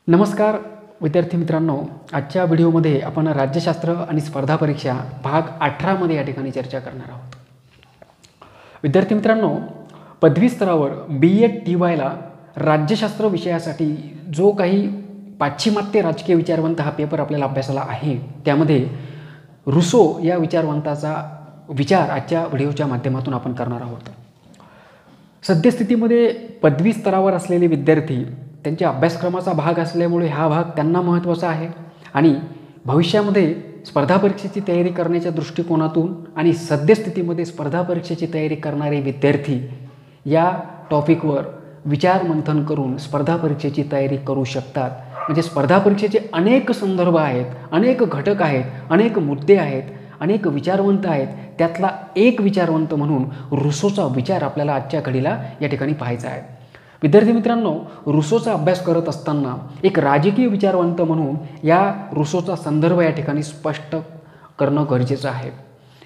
नमस्कार विद्यार्थी मित्रांनो, आजच्या व्हिडिओमध्ये आपण राज्यशास्त्र आणि स्पर्धा परीक्षा भाग 18 मध्ये या ठिकाणी चर्चा करणार आहोत। विद्यार्थी मित्रांनो, पदवी स्तरावर BEd TYला राज्यशास्त्र विषयासाठी जो काही पाश्चिमात्य राजकीय विचारवंत हा पेपर आपल्याला अभ्यासाला आहे, त्यामध्ये रुसो या विचारवंताचा विचार आजच्या व्हिडिओच्या माध्यमातून आपण करणार आहोत। सद्यस्थितीमध्ये पदवी स्तरावर असलेले विद्यार्थी त्यांच्या अभ्यासक्रमाचा भाग असल्यामुळे हा भाग त्यांना महत्त्वाचा आहे आणि भविष्यामध्ये स्पर्धा परीक्षेची तयारी करण्याच्या दृष्टिकोनातून आणि सद्यस्थितीमध्ये स्पर्धा परीक्षेची तयारी करणारे विद्यार्थी या टॉपिकवर विचार मंथन करून स्पर्धा परीक्षेची तयारी करू शकतात। म्हणजे स्पर्धा परीक्षेचे अनेक संदर्भ आहेत, अनेक घटक आहेत, अनेक मुद्दे आहेत, अनेक विचारवंत आहेत, त्यातला एक विचारवंत म्हणून रुसोचा विचार आपल्याला आजच्या घडीला या ठिकाणी पाहायचा आहे। विद्यार्थी मित्रांनो, रुसोचा अभ्यास करत असताना एक राजकीय विचारवंत म्हणून या रुसोचा संदर्भ या ठिकाणी स्पष्ट करणं गरजेचं आहे।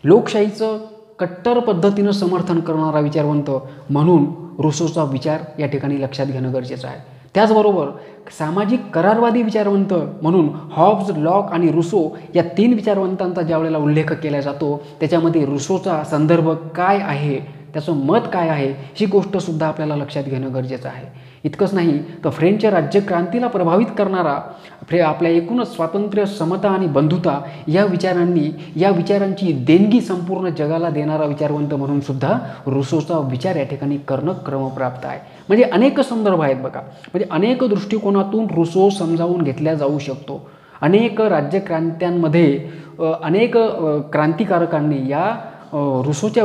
लोकशाहीचं कट्टर पद्धतीनं समर्थन करणारा विचारवंत म्हणून रुसोचा विचार या ठिकाणी लक्षात घेणं गरजेचं आहे। त्याचबरोबर सामाजिक करारवादी विचारवंत म्हणून हॉब्स, लॉक आणि रुसो या तीन विचारवंतांचा ज्यावेळेला उल्लेख केला जातो, त्याच्यामध्ये रुसोचा संदर्भ काय आहे, त्याचं मत काय आहे, ही गोष्टसुद्धा आपल्याला लक्षात घेणं गरजेचं आहे। इतकंच नाही तर फ्रेंच राज्यक्रांतीला प्रभावित करणारा आपल्या एकूणच स्वातंत्र्य, समता आणि बंधुता या विचारांची देणगी संपूर्ण जगाला देणारा विचारवंत म्हणून सुद्धा रुसोचा विचार या ठिकाणी करणं क्रमप्राप्त आहे। म्हणजे अनेक संदर्भ आहेत बघा, म्हणजे अनेक दृष्टिकोनातून रुसो समजावून घेतला जाऊ शकतो। अनेक राज्यक्रांत्यांमध्ये अनेक क्रांतिकारकांनी या रुसोच्या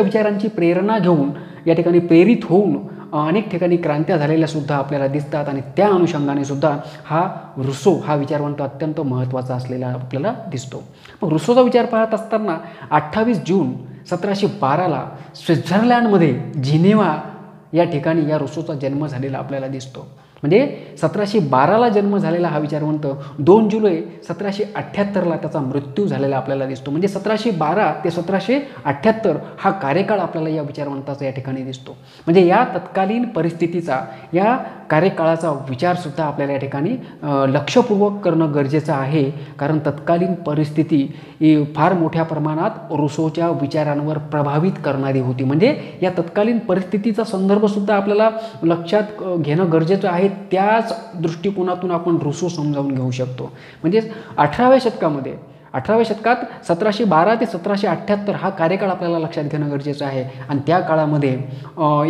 विचारांची प्रेरणा घेऊन या ठिकाणी प्रेरित होऊन अनेक ठिकाणी क्रांत्या झालेल्या सुद्धा आपल्याला दिसतात आणि त्या अनुषंगाने सुद्धा हा रुसो हा विचारवंत अत्यंत महत्त्वाचा असलेला आपल्याला दिसतो। मग रुसोचा विचार पाहत असताना 28 जून 1712ला स्वित्झर्लंडमध्ये जिनेव्हा या ठिकाणी या रुसोचा जन्म झालेला आपल्याला दिसतो। म्हणजे 1712ला जन्म झालेला हा विचारवंत 2 जुलै 1778ला त्याचा मृत्यू झालेला आपल्याला दिसतो। म्हणजे 1712 ते 1778 हा कार्यकाळ आपल्याला या विचारवंताचा या ठिकाणी दिसतो। म्हणजे या तत्कालीन परिस्थितीचा, या कार्यकाळाचा विचारसुद्धा आपल्याला या ठिकाणी लक्षपूर्वक करणं गरजेचं आहे, कारण तत्कालीन परिस्थिती फार मोठ्या प्रमाणात रुसोच्या विचारांवर प्रभावित करणारी होती। म्हणजे या तत्कालीन परिस्थितीचा संदर्भसुद्धा आपल्याला लक्षात घेणं गरजेचं आहे। त्याच दृष्टिकोनातून आपण रुसो समजावून घेऊ शकतो। म्हणजे 18व्या शतकात 1712 ते 1778 हा कार्यकाळ आपल्याला लक्षात घेणं गरजेचं आहे आणि त्या काळामध्ये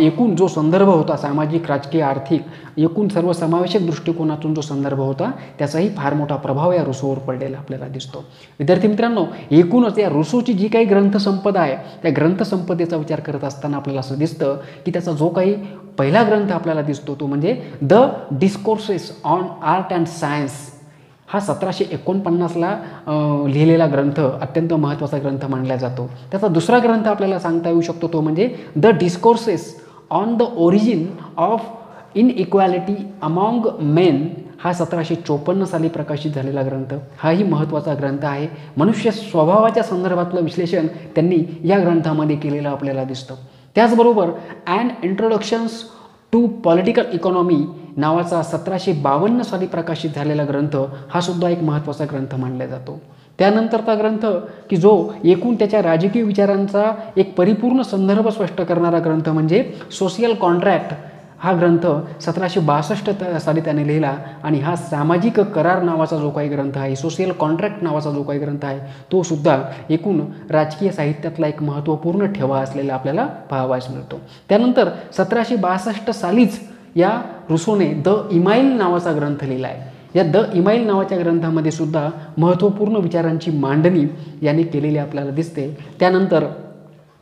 एकूण जो संदर्भ होता, सामाजिक, राजकीय, आर्थिक, एकूण सर्वसमावेशक दृष्टिकोनातून जो संदर्भ होता, त्याचाही फार मोठा प्रभाव या रुसोवर पडलेला आपल्याला दिसतो। विद्यार्थी मित्रांनो, एकूणच या रुसोची जी काही ग्रंथसंपदा आहे, त्या ग्रंथसंपदेचा विचार करत असताना आपल्याला असं दिसतं की त्याचा जो काही पहिला ग्रंथ आपल्याला दिसतो तो म्हणजे the discourses on art and science हा 1749ला लिहिलेला ग्रंथ अत्यंत महत्त्वाचा ग्रंथ मानला जातो। त्याचा दुसरा ग्रंथ आपल्याला सांगता येऊ शकतो तो म्हणजे the discourses on the origin of inequality among main हा 1754 साली प्रकाशित झालेला ग्रंथ, हाही महत्त्वाचा ग्रंथ आहे। मनुष्य स्वभावाच्या संदर्भातलं विश्लेषण त्यांनी या ग्रंथामध्ये केलेलं आपल्याला दिसतं। त्याचबरोबर ॲन इंट्रोडक्शन्स टू पॉलिटिकल इकॉनॉमी नावाचा 1752 साली प्रकाशित झालेला ग्रंथ हा सुद्धा एक महत्त्वाचा ग्रंथ मानला जातो। त्यानंतरचा ग्रंथ की जो एकूण त्याच्या राजकीय विचारांचा एक परिपूर्ण संदर्भ स्पष्ट करणारा ग्रंथ म्हणजे सोशियल कॉन्ट्रॅक्ट हा ग्रंथ 1762 साली त्याने लिहिला आणि हा सामाजिक करार नावाचा जो काही ग्रंथ आहे, सोशियल कॉन्ट्रॅक्ट नावाचा जो काही ग्रंथ आहे, तो सुद्धा एकूण राजकीय साहित्यातला एक महत्त्वपूर्ण ठेवा असलेला आपल्याला पाहावयास मिळतो। त्यानंतर 1762 सालीच या रुसोने द इमाईल नावाचा ग्रंथ लिहिला आहे। या द इमाईल नावाच्या ग्रंथामध्ये सुद्धा महत्त्वपूर्ण विचारांची मांडणी यांनी केलेली आपल्याला दिसते। त्यानंतर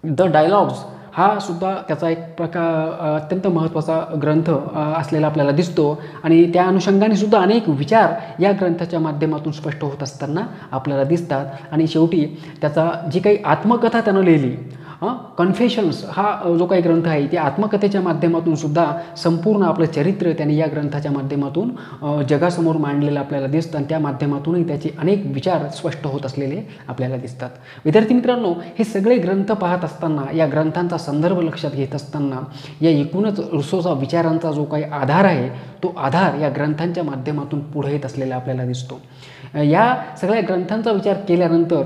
द डायलॉग्स हा सुद्धा त्याचा एक अत्यंत महत्त्वाचा ग्रंथ असलेला आपल्याला दिसतो आणि त्या अनुषंगाने सुद्धा अनेक विचार या ग्रंथाच्या माध्यमातून स्पष्ट होत असताना आपल्याला दिसतात। आणि शेवटी त्याचा जी काही आत्मकथा त्यानं लिहिली कन्फेशन्स हा जो काही ग्रंथ आहे ते आत्मकथेच्या माध्यमातून सुद्धा संपूर्ण आपलं चरित्र त्यांनी या ग्रंथाच्या माध्यमातून जगासमोर मांडलेलं आपल्याला दिसतं आणि त्या माध्यमातूनही त्याचे अनेक विचार स्पष्ट होत असलेले आपल्याला दिसतात. विद्यार्थी मित्रांनो, हे सगळे ग्रंथ पाहत असताना, या ग्रंथांचा संदर्भ लक्षात घेत असताना, या एकूणच रुसोचा विचारांचा जो काही आधार आहे तो आधार या ग्रंथांच्या माध्यमातून पुढे येत असलेला आपल्याला दिसतो. या सगळ्या ग्रंथांचा विचार केल्यानंतर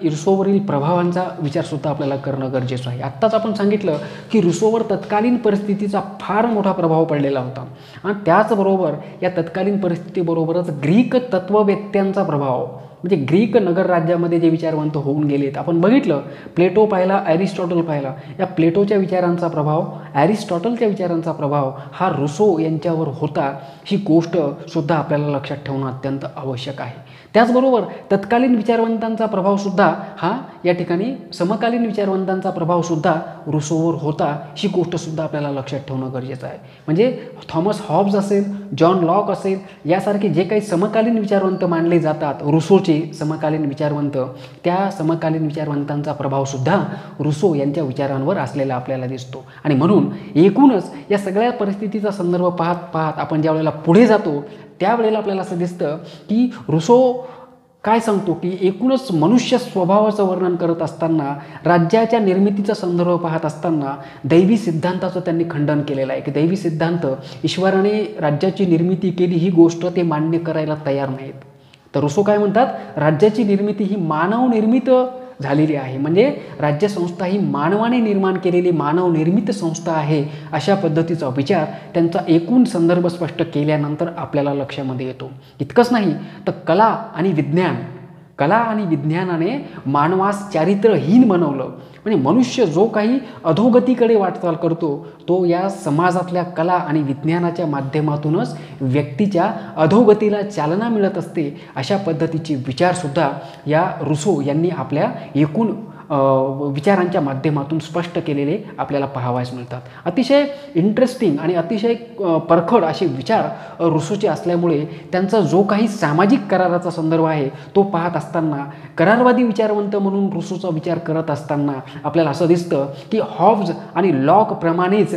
रुसोवरील प्रभावांचा विचारसुद्धा आपल्याला करणं गरजेचं आहे. आत्ताच आपण सांगितलं की रुसोवर तत्कालीन परिस्थितीचा फार मोठा प्रभाव पडलेला होता आणि त्याचबरोबर या तत्कालीन परिस्थितीबरोबरच ग्रीक तत्ववेत्यांचा प्रभाव, म्हणजे ग्रीक नगर राज्यामध्ये जे विचारवंत होऊन गेलेत, आपण बघितलं प्लेटो पाहिला, ॲरिस्टॉटल पाहिला, या प्लेटोच्या विचारांचा प्रभाव, ॲरिस्टॉटलच्या विचारांचा प्रभाव हा रुसो यांच्यावर होता, ही गोष्ट सुद्धा आपल्याला लक्षात ठेवणं अत्यंत आवश्यक आहे. त्याचबरोबर तत्कालीन विचारवंतांचा प्रभावसुद्धा हा या ठिकाणी समकालीन विचारवंतांचा प्रभावसुद्धा रुसोवर होता, ही गोष्टसुद्धा आपल्याला लक्षात ठेवणं गरजेचं आहे. म्हणजे थॉमस हॉब्स असेल, जॉन लॉक असेल, यासारखे जे काही समकालीन विचारवंत मानले जातात, रुसोचे समकालीन विचारवंत, त्या समकालीन विचारवंतांचा प्रभावसुद्धा रुसो यांच्या विचारांवर असलेला आपल्याला दिसतो. आणि म्हणून एकूणच या सगळ्या परिस्थितीचा संदर्भ पाहत आपण ज्या वेळेला पुढे जातो त्यावेळेला आपल्याला असं दिसतं की रुसो काय सांगतो की एकूणच मनुष्य स्वभावाचं वर्णन करत असताना, राज्याच्या निर्मितीचा संदर्भ पाहत असताना दैवी सिद्धांताचं त्यांनी खंडन केलेलं आहे की दैवी सिद्धांत, ईश्वराने राज्याची निर्मिती केली ही गोष्ट ते मान्य करायला तयार नाहीत. तर रुसो काय म्हणतात, राज्याची निर्मिती ही मानवनिर्मित झालेली आहे, म्हणजे राज्यसंस्था ही मानवाने निर्माण केलेली मानवनिर्मित संस्था आहे, अशा पद्धतीचा विचार त्यांचा एकूण संदर्भ स्पष्ट केल्यानंतर आपल्याला लक्षामध्ये येतो. इतकंच नाही तर कला आणि विज्ञानाने मानवास चारित्र्यहीन बनवलं. म्हणजे मनुष्य जो काही अधोगतीकडे वाटचाल करतो तो या समाजातल्या कला आणि विज्ञानाच्या माध्यमातूनच व्यक्तीच्या अधोगतीला चालना मिळत असते, अशा पद्धतीचे विचारसुद्धा या रुसो यांनी आपल्या एकूण विचारांच्या माध्यमातून स्पष्ट केलेले आपल्याला पाहावयास मिळतात. अतिशय इंटरेस्टिंग आणि अतिशय परखड असे विचार रुसोचे असल्यामुळे त्यांचा जो काही सामाजिक कराराचा संदर्भ आहे तो पाहत असताना, करारवादी विचारवंत म्हणून रुसोचा विचार करत असताना आपल्याला असं दिसतं की हॉब्स आणि लॉक प्रमाणेच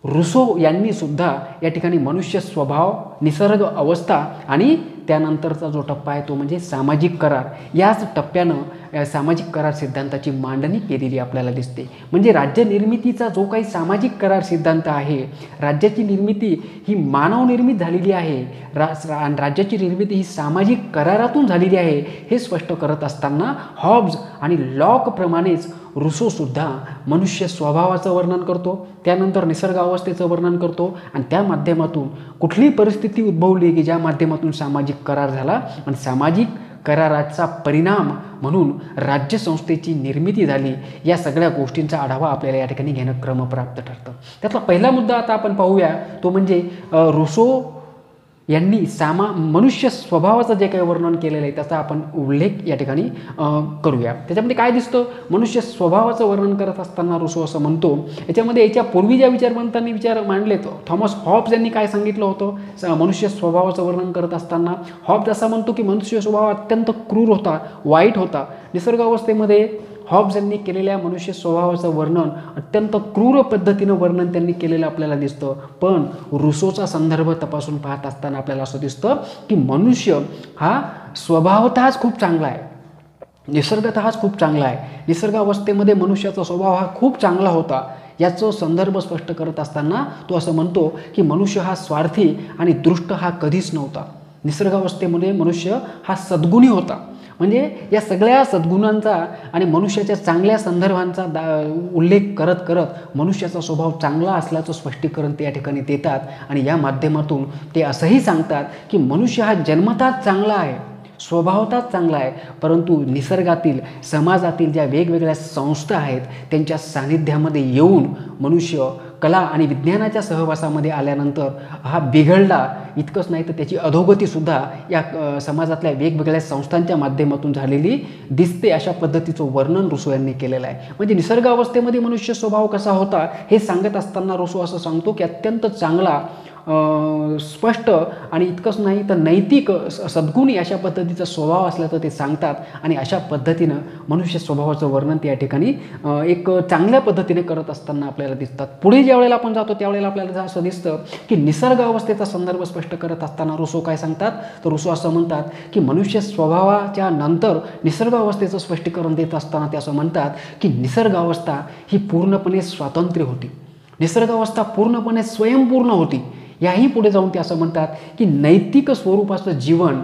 रुसो यांनी सुद्धा या ठिकाणी मनुष्य स्वभाव, निसर्ग अवस्था आणि त्यानंतरचा जो टप्पा आहे तो म्हणजे सामाजिक करार, याच टप्प्यानं सामाजिक करार सिद्धांताची मांडणी केलेली आपल्याला दिसते. म्हणजे राज्य निर्मितीचा जो काही सामाजिक करार सिद्धांत आहे, राज्याची निर्मिती ही मानवनिर्मित झालेली आहे, राज्याची निर्मिती ही सामाजिक करारातून झालेली आहे, हे स्पष्ट करत असताना हॉब्स आणि लॉक प्रमाणेच रुसोसुद्धा मनुष्य स्वभावाचं वर्णन करतो, त्यानंतर निसर्ग अवस्थेचं वर्णन करतो आणि त्या माध्यमातून कुठली परिस्थिती उद्भवली की ज्या माध्यमातून सामाजिक करार झाला आणि सामाजिक कराराचा परिणाम म्हणून राज्यसंस्थेची निर्मिती झाली, या सगळ्या गोष्टींचा आढावा आपल्याला या ठिकाणी घेणं क्रमप्राप्त ठरतं. त्यातला पहिला मुद्दा आता आपण पाहूया तो म्हणजे रुसो यांनी मनुष्य स्वभावाचं जे काही वर्णन केलेलं आहे त्याचा आपण उल्लेख या ठिकाणी करूया. त्याच्यामध्ये काय दिसतं, मनुष्य स्वभावाचं वर्णन करत असताना रुसो असं म्हणतो, याच्यामध्ये याच्या पूर्वी ज्या विचारवंतांनी विचार मांडले, थॉमस हॉब्स यांनी काय सांगितलं होतं मनुष्य स्वभावाचं वर्णन करत असताना, हॉब्स असा म्हणतो की मनुष्य स्वभाव अत्यंत क्रूर होता, वाईट होता. निसर्ग अवस्थेमध्ये हॉब्स यांनी केलेल्या मनुष्य स्वभावाचं वर्णन अत्यंत क्रूर पद्धतीनं वर्णन त्यांनी केलेलं आपल्याला दिसतं. पण रुसोचा संदर्भ तपासून पाहत असताना आपल्याला असं दिसतं की मनुष्य हा स्वभावतःच खूप चांगला आहे, निसर्गतःच खूप चांगला आहे. निसर्ग अवस्थेमध्ये मनुष्याचा स्वभाव हा खूप चांगला होता, याचं संदर्भ स्पष्ट करत असताना तो असं म्हणतो की मनुष्य हा स्वार्थी आणि दृष्ट हा कधीच नव्हता. निसर्गावस्थेमध्ये मनुष्य हा सद्गुणी होता. म्हणजे या सगळ्या सद्गुणांचा आणि मनुष्याच्या चांगल्या संदर्भांचा उल्लेख करत करत मनुष्याचा स्वभाव चांगला असल्याचं स्पष्टीकरण ते या ठिकाणी देतात. आणि या माध्यमातून ते असंही सांगतात की मनुष्य हा जन्मताच चांगला आहे, स्वभावताच चांगला आहे, परंतु निसर्गातील, समाजातील ज्या वेगवेगळ्या संस्था आहेत त्यांच्या सानिध्यामध्ये येऊन मनुष्य कला आणि विज्ञानाच्या सहवासामध्ये आल्यानंतर हा बिघडला. इतकंच नाही तर त्याची अधोगतीसुद्धा या समाजातल्या वेगवेगळ्या संस्थांच्या माध्यमातून झालेली दिसते. अशा पद्धतीचं वर्णन रुसो यांनी केलेलं आहे. म्हणजे निसर्ग अवस्थेमध्ये मनुष्य स्वभाव कसा होता हे सांगत असताना रुसो असं सांगतो की अत्यंत चांगला, स्पष्ट आणि इतकंच नाही तर नैतिक, सद्गुणी अशा पद्धतीचा स्वभाव असल्याचं ते सांगतात. आणि अशा पद्धतीनं मनुष्य स्वभावाचं वर्णन त्या ठिकाणी एक चांगल्या पद्धतीने करत असताना आपल्याला दिसतात. पुढे ज्या वेळेला आपण जातो त्यावेळेला आपल्याला असं दिसतं की निसर्ग अवस्थेचा संदर्भ स्पष्ट करत असताना रुसो काय सांगतात, तर रुसो असं म्हणतात की मनुष्य स्वभावाच्या नंतर निसर्ग अवस्थेचं स्पष्टीकरण देत असताना ते असं म्हणतात की निसर्ग अवस्था ही पूर्णपणे स्वातंत्र्य होती, निसर्ग अवस्था पूर्णपणे स्वयंपूर्ण होती. याही पुढे जाऊन ते असं म्हणतात की नैतिक स्वरूपाचं जीवन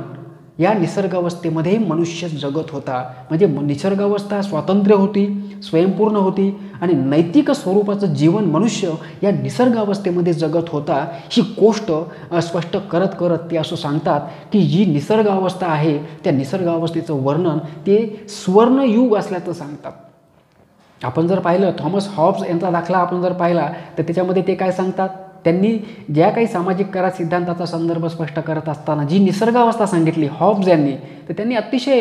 या निसर्गावस्थेमध्ये मनुष्य जगत होता. म्हणजे निसर्गावस्था स्वातंत्र्य होती, स्वयंपूर्ण होती आणि नैतिक स्वरूपाचं जीवन मनुष्य या निसर्गावस्थेमध्ये जगत होता. ही गोष्ट स्पष्ट करत करत ते असं सांगतात की जी निसर्गावस्था आहे त्या निसर्गावस्थेचं वर्णन ते सुवर्णयुग असल्याचं सांगतात. आपण जर पाहिलं थॉमस हॉब्स यांचा दाखला आपण जर पाहिला तर त्याच्यामध्ये ते काय सांगतात, त्यांनी ज्या काही सामाजिक करार सिद्धांताचा संदर्भ स्पष्ट करत असताना जी निसर्गावस्था सांगितली हॉब्स यांनी, तर त्यांनी अतिशय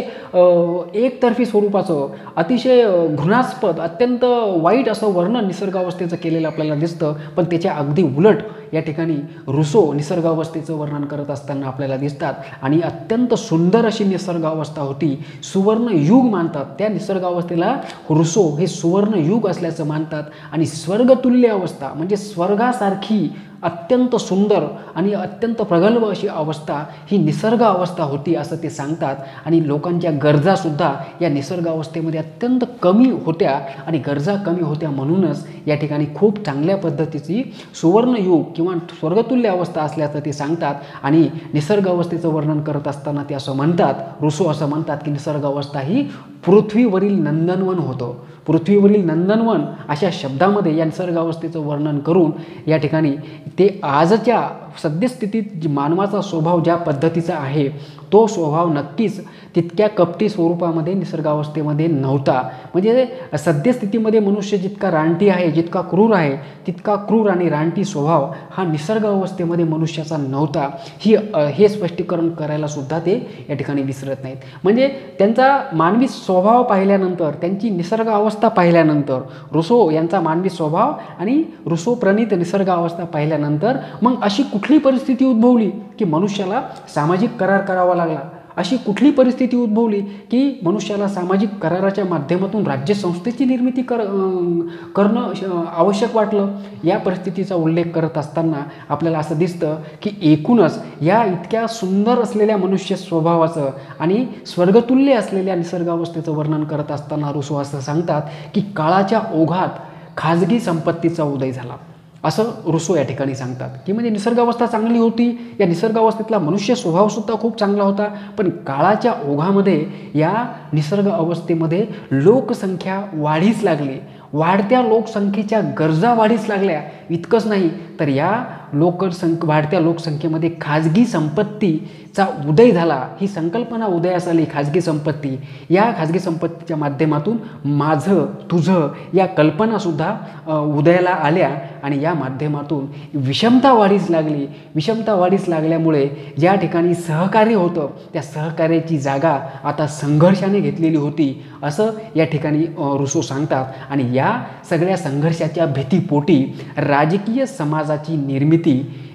एकतर्फी स्वरूपाचं, अतिशय घृणास्पद, अत्यंत वाईट असं वर्णन निसर्गावस्थेचं केलेलं आपल्याला दिसतं. पण त्याच्या अगदी उलट या ठिकाणी रुसो निसर्गावस्थेचं वर्णन करत असताना आपल्याला दिसतात. आणि अत्यंत सुंदर अशी निसर्गावस्था होती, सुवर्णयुग मानतात त्या निसर्गावस्थेला. रुसो हे सुवर्णयुग असल्याचं मानतात. आणि स्वर्गतुल्य अवस्था म्हणजे स्वर्गासारखी अत्यंत सुंदर आणि अत्यंत प्रगल्भ अशी अवस्था ही निसर्ग अवस्था होती असं ते सांगतात. आणि लोकांच्या गरजासुद्धा या निसर्ग अवस्थेमध्ये अत्यंत कमी होत्या. आणि गरजा कमी होत्या म्हणूनच या ठिकाणी खूप चांगल्या पद्धतीची सुवर्णयुग किंवा स्वर्गतुल्य अवस्था असल्याचं ते सांगतात. आणि निसर्ग अवस्थेचं वर्णन करत असताना ते असं म्हणतात, रुसो असं म्हणतात की निसर्ग अवस्था ही पृथ्वीवरील नंदनवन होतं. पृथ्वीवरील नंदनवन अशा शब्दामध्ये या निसर्गावस्थेचं वर्णन करून या ठिकाणी ते आजच्या सद्यस्थितीत मानवाचा स्वभाव ज्या पद्धतीचा आहे तो स्वभाव नक्कीच तितक्या कपटी स्वरूपामध्ये निसर्गावस्थेमध्ये नव्हता. म्हणजे सद्यस्थितीमध्ये मनुष्य जितका रानटी आहे, जितका क्रूर आहे, तितका क्रूर आणि रानटी स्वभाव हा निसर्ग अवस्थेमध्ये मनुष्याचा नव्हता. हे स्पष्टीकरण करायला सुद्धा ते या ठिकाणी विसरत नाहीत. म्हणजे त्यांचा मानवी स्वभाव पाहिल्यानंतर, त्यांची निसर्ग अवस्था पाहिल्यानंतर, रुसो यांचा मानवी स्वभाव आणि रुसो प्रणित निसर्ग अवस्था पाहिल्यानंतर मग अशी कुठली परिस्थिती उद्भवली की मनुष्याला सामाजिक करार करावा लागला, अशी कुठली परिस्थिती उद्भवली की मनुष्याला सामाजिक कराराच्या माध्यमातून राज्यसंस्थेची निर्मिती करणं आवश्यक वाटलं. या परिस्थितीचा उल्लेख करत असताना आपल्याला असं दिसतं की एकूणच या इतक्या सुंदर असलेल्या मनुष्य स्वभावाचं आणि स्वर्गतुल्य असलेल्या निसर्गावस्थेचं वर्णन करत असताना रुसो असं सांगतात की काळाच्या ओघात खाजगी संपत्तीचा उदय झाला असं रुसो या ठिकाणी सांगतात. की म्हणजे निसर्गावस्था चांगली होती, या निसर्गावस्थेतला मनुष्य स्वभावसुद्धा खूप चांगला होता, पण काळाच्या ओघामध्ये या निसर्ग अवस्थेमध्ये लोकसंख्या वाढीस लागली, वाढत्या लोकसंख्येच्या गरजा वाढीस लागल्या. इतकंच नाही तर या वाढत्या लोकसंख्येमध्ये खाजगी संपत्तीचा उदय झाला. ही संकल्पना उदयास आली खाजगी संपत्ती. या खाजगी संपत्तीच्या माध्यमातून माझं तुझं या कल्पनासुद्धा उदयाला आल्या आणि या माध्यमातून विषमता वाढीस लागली. विषमता वाढीस लागल्यामुळे ज्या ठिकाणी सहकार्य होतं त्या सहकार्याची जागा आता संघर्षाने घेतलेली होती असं या ठिकाणी रुसो सांगतात. आणि या सगळ्या संघर्षाच्या भीतीपोटी राजकीय समाजाची निर्मिती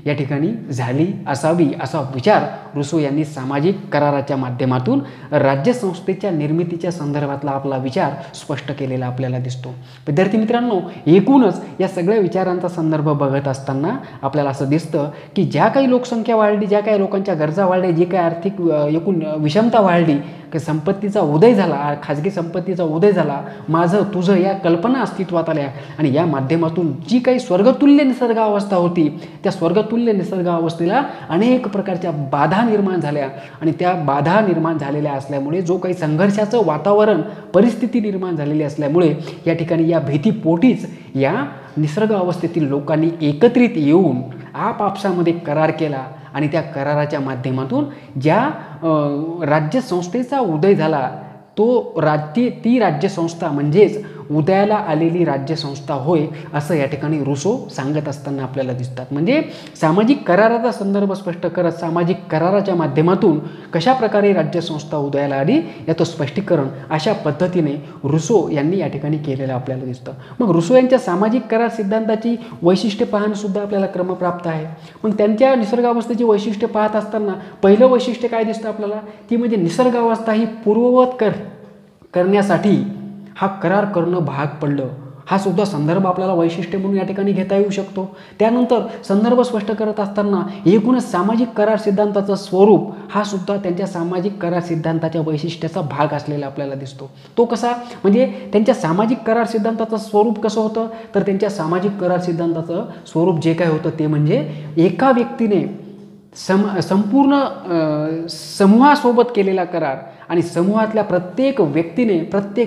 या ठिकाणी झाली असावी असा विचार रुसो यांनी सामाजिक कराराच्या माध्यमातून राज्यसंस्थेच्या निर्मितीच्या संदर्भातला आपला विचार स्पष्ट केलेला आपल्याला दिसतो. विद्यार्थी मित्रांनो, एकूणच या सगळ्या विचारांचा संदर्भ बघत असताना आपल्याला असं दिसतं की ज्या काही लोकसंख्या वाढली, ज्या काही लोकांच्या गरजा वाढल्या, जी काही आर्थिक एकूण विषमता वाढली, की संपत्तीचा उदय झाला, खाजगी संपत्तीचा उदय झाला, माझं तुझं या कल्पना अस्तित्वात आल्या आणि या माध्यमातून जी काही स्वर्गतुल्य निसर्गावस्था होती त्या स्वर्गतुल्य निसर्गावस्थेला अनेक प्रकारच्या बाधा निर्माण झाल्या. आणि त्या बाधा निर्माण झालेल्या असल्यामुळे जो काही संघर्षाचं वातावरण, परिस्थिती निर्माण झालेली असल्यामुळे या ठिकाणी या भीतीपोटीच या निसर्ग अवस्थेतील लोकांनी एकत्रित येऊन आपापसामध्ये करार केला आणि त्या कराराच्या माध्यमातून ज्या राज्यसंस्थेचा उदय झाला ती राज्यसंस्था म्हणजेच उदयाला आलेली राज्यसंस्था होय, असं या ठिकाणी रुसो सांगत असताना आपल्याला दिसतात. म्हणजे सामाजिक कराराचा संदर्भ स्पष्ट करत सामाजिक कराराच्या माध्यमातून कशा प्रकारे राज्यसंस्था उदयाला आली याचं स्पष्टीकरण अशा पद्धतीने रुसो यांनी या ठिकाणी केलेलं आपल्याला दिसतं. मग रुसो यांच्या सामाजिक करार सिद्धांताची वैशिष्ट्ये पाहणं सुद्धा आपल्याला क्रमप्राप्त आहे. मग त्यांच्या निसर्गावस्थेची वैशिष्ट्ये पाहत असताना पहिलं वैशिष्ट्य काय दिसतं आपल्याला, ती म्हणजे निसर्गावस्था ही पूर्ववत करण्यासाठी हा करार करणं भाग पडलं. हा सुद्धा संदर्भ आपल्याला वैशिष्ट्य म्हणून या ठिकाणी घेता येऊ शकतो. त्यानंतर संदर्भ स्पष्ट करत असताना एकूणच सामाजिक करार सिद्धांताचं स्वरूप हा सुद्धा त्यांच्या सामाजिक करार सिद्धांताच्या वैशिष्ट्याचा भाग असलेला आपल्याला दिसतो. तो कसा, म्हणजे त्यांच्या सामाजिक करार सिद्धांताचं स्वरूप कसं होतं, तर त्यांच्या सामाजिक करार सिद्धांताचं स्वरूप जे काय होतं ते म्हणजे एका व्यक्तीने संपूर्ण समूहासोबत केलेला करार आणि समूहातल्या प्रत्येक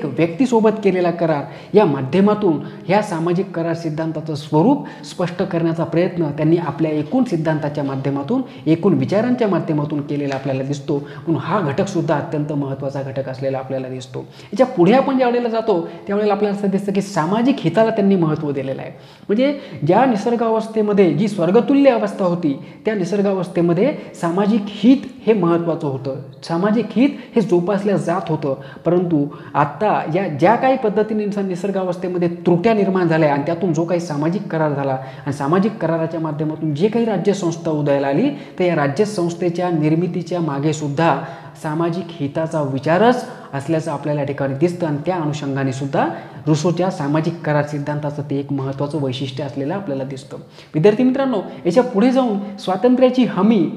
व्यक्तीसोबत केलेला करार या माध्यमातून ह्या सामाजिक करार सिद्धांताचं स्वरूप स्पष्ट करण्याचा प्रयत्न त्यांनी आपल्या एकूण सिद्धांताच्या माध्यमातून एकूण विचारांच्या माध्यमातून केलेला आपल्याला दिसतो. म्हणून हा घटकसुद्धा अत्यंत महत्त्वाचा घटक असलेला आपल्याला दिसतो. याच्या पुढे आपण ज्यावेळेला जातो त्यावेळेला आपल्याला असं दिसतं की सामाजिक हिताला त्यांनी महत्त्व दिलेलं आहे. म्हणजे ज्या निसर्गावस्थेमध्ये जी स्वर्गतुल्य अवस्था होती त्या निसर्गावस्थेमध्ये सामाजिक हित हे महत्त्वाचं होतं. सामाजिक हित हे जोपासल्या जात होतं. परंतु आत्ता ज्या काही पद्धतीने निसर्गावस्थेमध्ये त्रुट्या निर्माण झाल्या आणि त्यातून जो काही सामाजिक करार झाला आणि सामाजिक कराराच्या माध्यमातून जे काही राज्यसंस्था उदयाला आली तर या राज्यसंस्थेच्या निर्मितीच्या मागे सुद्धा सामाजिक हिताचा विचारच असल्याचं आपल्याला या ठिकाणी दिसतं. आणि त्या अनुषंगाने सुद्धा रुसोच्या सामाजिक करार सिद्धांताचं ते एक महत्त्वाचं वैशिष्ट्य असलेलं आपल्याला दिसतं. विद्यार्थी मित्रांनो, याच्या पुढे जाऊन स्वातंत्र्याची हमी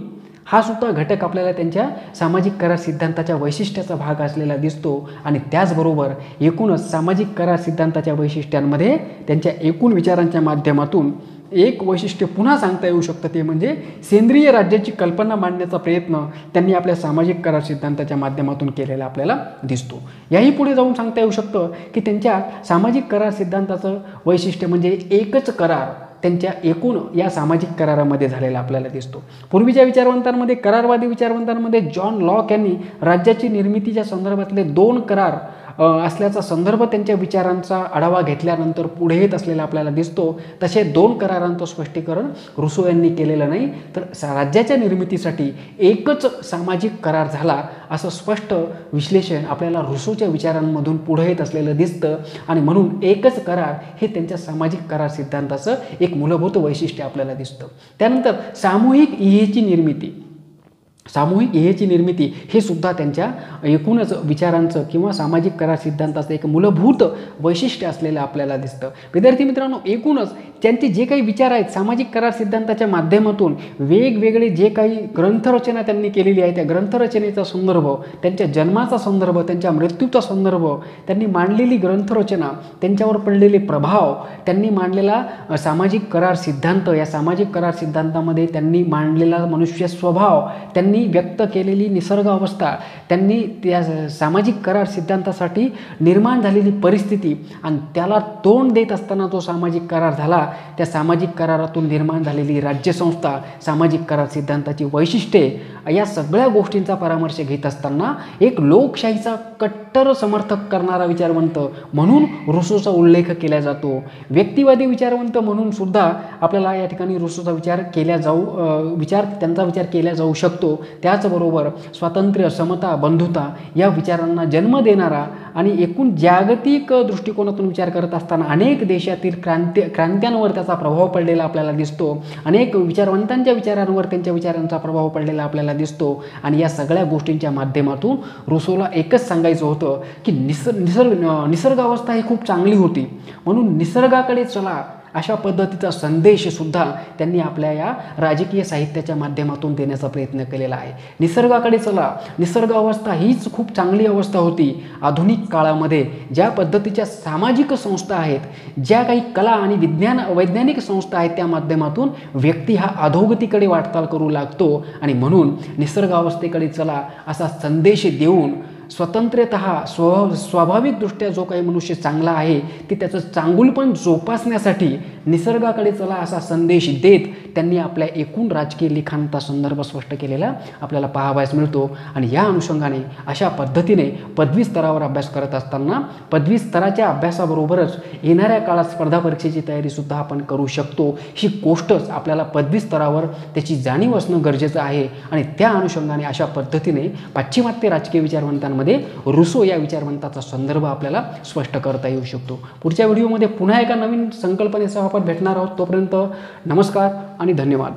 हा सुद्धा घटक आपल्याला त्यांच्या सामाजिक करार सिद्धांताच्या वैशिष्ट्याचा भाग असलेला दिसतो. आणि त्याचबरोबर एकूणच सामाजिक करार सिद्धांताच्या वैशिष्ट्यांमध्ये त्यांच्या एकूण विचारांच्या माध्यमातून एक वैशिष्ट्य पुन्हा सांगता येऊ शकतं, ते म्हणजे सेंद्रिय राज्याची कल्पना मांडण्याचा प्रयत्न त्यांनी आपल्या सामाजिक करार सिद्धांताच्या माध्यमातून केलेला आपल्याला दिसतो. याही पुढे जाऊन सांगता येऊ शकतं की त्यांच्या सामाजिक करार सिद्धांताचं वैशिष्ट्य म्हणजे एकच करार त्यांच्या एकूण या सामाजिक करारामध्ये झालेला आपल्याला दिसतो. पूर्वीच्या विचारवंतांमध्ये, करारवादी विचारवंतांमध्ये जॉन लॉक यांनी राज्याची निर्मितीच्या संदर्भातले 2 करार असल्याचा संदर्भ त्यांच्या विचारांचा आढावा घेतल्यानंतर पुढे येत असलेला आपल्याला दिसतो. तसे 2 करारांचं स्पष्टीकरण रुसो यांनी केलेलं नाही, तर राज्याच्या निर्मितीसाठी एकच सामाजिक करार झाला असं स्पष्ट विश्लेषण आपल्याला रुसोच्या विचारांमधून पुढे येत असलेलं दिसतं. आणि म्हणून एकच करार हे त्यांच्या सामाजिक करार सिद्धांताचं एक मूलभूत वैशिष्ट्य आपल्याला दिसतं. त्यानंतर सामूहिक इहेची निर्मिती हे सुद्धा त्यांच्या एकूणच विचारांचं किंवा सामाजिक करार सिद्धांताचं एक मूलभूत वैशिष्ट्य असलेलं आपल्याला दिसतं. विद्यार्थी मित्रांनो, एकूणच त्यांचे जे काही विचार आहेत सामाजिक करार सिद्धांताच्या माध्यमातून वेगवेगळे जे काही ग्रंथरचना त्यांनी केलेली आहे त्या ग्रंथरचनेचा संदर्भ, त्यांच्या जन्माचा संदर्भ, त्यांच्या मृत्यूचा संदर्भ, त्यांनी मांडलेली ग्रंथरचना, त्यांच्यावर पडलेले प्रभाव, त्यांनी मांडलेला सामाजिक करार सिद्धांत, या सामाजिक करार सिद्धांतामध्ये त्यांनी मांडलेला मनुष्य स्वभाव, त्यांनी व्यक्त केलेली निसर्ग अवस्था, त्यांनी त्या सामाजिक करार सिद्धांतासाठी निर्माण झालेली परिस्थिती आणि त्याला तोंड देत असताना जो सामाजिक करार झाला त्या सामाजिक करारातून निर्माण झालेली राज्यसंस्था, सामाजिक करार सिद्धांताची वैशिष्ट्ये, या सगळ्या गोष्टींचा परामर्श घेत असताना एक लोकशाहीचा कट्टर समर्थक करणारा विचारवंत म्हणून रुसोचा उल्लेख केला जातो. व्यक्तिवादी विचारवंत म्हणून सुद्धा आपल्याला या ठिकाणी रुसोचा त्यांचा विचार केला जाऊ शकतो. त्याचबरोबर स्वातंत्र्य, समता, बंधुता या विचारांना जन्म देणारा आणि एकूण जागतिक दृष्टिकोनातून विचार करत असताना अनेक देशातील क्रांत्यांवर त्याचा प्रभाव पडलेला आपल्याला दिसतो. अनेक विचारवंतांच्या विचारांवर त्यांच्या विचारांचा प्रभाव पडलेला आपल्याला दिसतो. आणि या सगळ्या गोष्टींच्या माध्यमातून रुसोला एकच सांगायचं होतं की निसर्गावस्था ही खूप चांगली होती, म्हणून निसर्गाकडे चला अशा पद्धतीचा संदेश सुद्धा त्यांनी आपल्या या राजकीय साहित्याच्या माध्यमातून देण्याचा प्रयत्न केलेला आहे. निसर्गाकडे चला, निसर्ग अवस्था हीच खूप चांगली अवस्था होती. आधुनिक काळामध्ये ज्या पद्धतीच्या सामाजिक संस्था आहेत, ज्या काही कला आणि वैज्ञानिक संस्था आहेत, त्या माध्यमातून व्यक्ती हा अधोगतीकडे वाटचाल करू लागतो आणि म्हणून निसर्ग अवस्थेकडे चला असा संदेश देऊन स्वतंत्रतः स्वाभाविकदृष्ट्या जो काही मनुष्य चांगला आहे ते त्याचं चांगुलपण जोपासण्यासाठी निसर्गाकडे चला असा संदेश देत त्यांनी आपल्या एकूण राजकीय लिखाणाचा संदर्भ स्पष्ट केलेला आपल्याला पाहावयास मिळतो। आणि या अनुषंगाने अशा पद्धतीने पदवी स्तरावर अभ्यास करत असताना पदवी स्तराच्या अभ्यासाबरोबरच येणाऱ्या काळात स्पर्धा परीक्षेची तयारीसुद्धा आपण करू शकतो ही गोष्टच आपल्याला पदवी स्तरावर त्याची जाणीव असणं गरजेचं आहे। आणि त्या अनुषंगाने अशा पद्धतीने पाश्चिमात्य राजकीय विचारवंतांमध्ये रुसो या विचारवंताचा संदर्भ आपल्याला स्पष्ट करता येऊ शकतो। पुढच्या व्हिडिओमध्ये पुन्हा एका नवीन संकल्पनेसह आपण भेटणार आहोत। तोपर्यंत नमस्कार आणि धन्यवाद।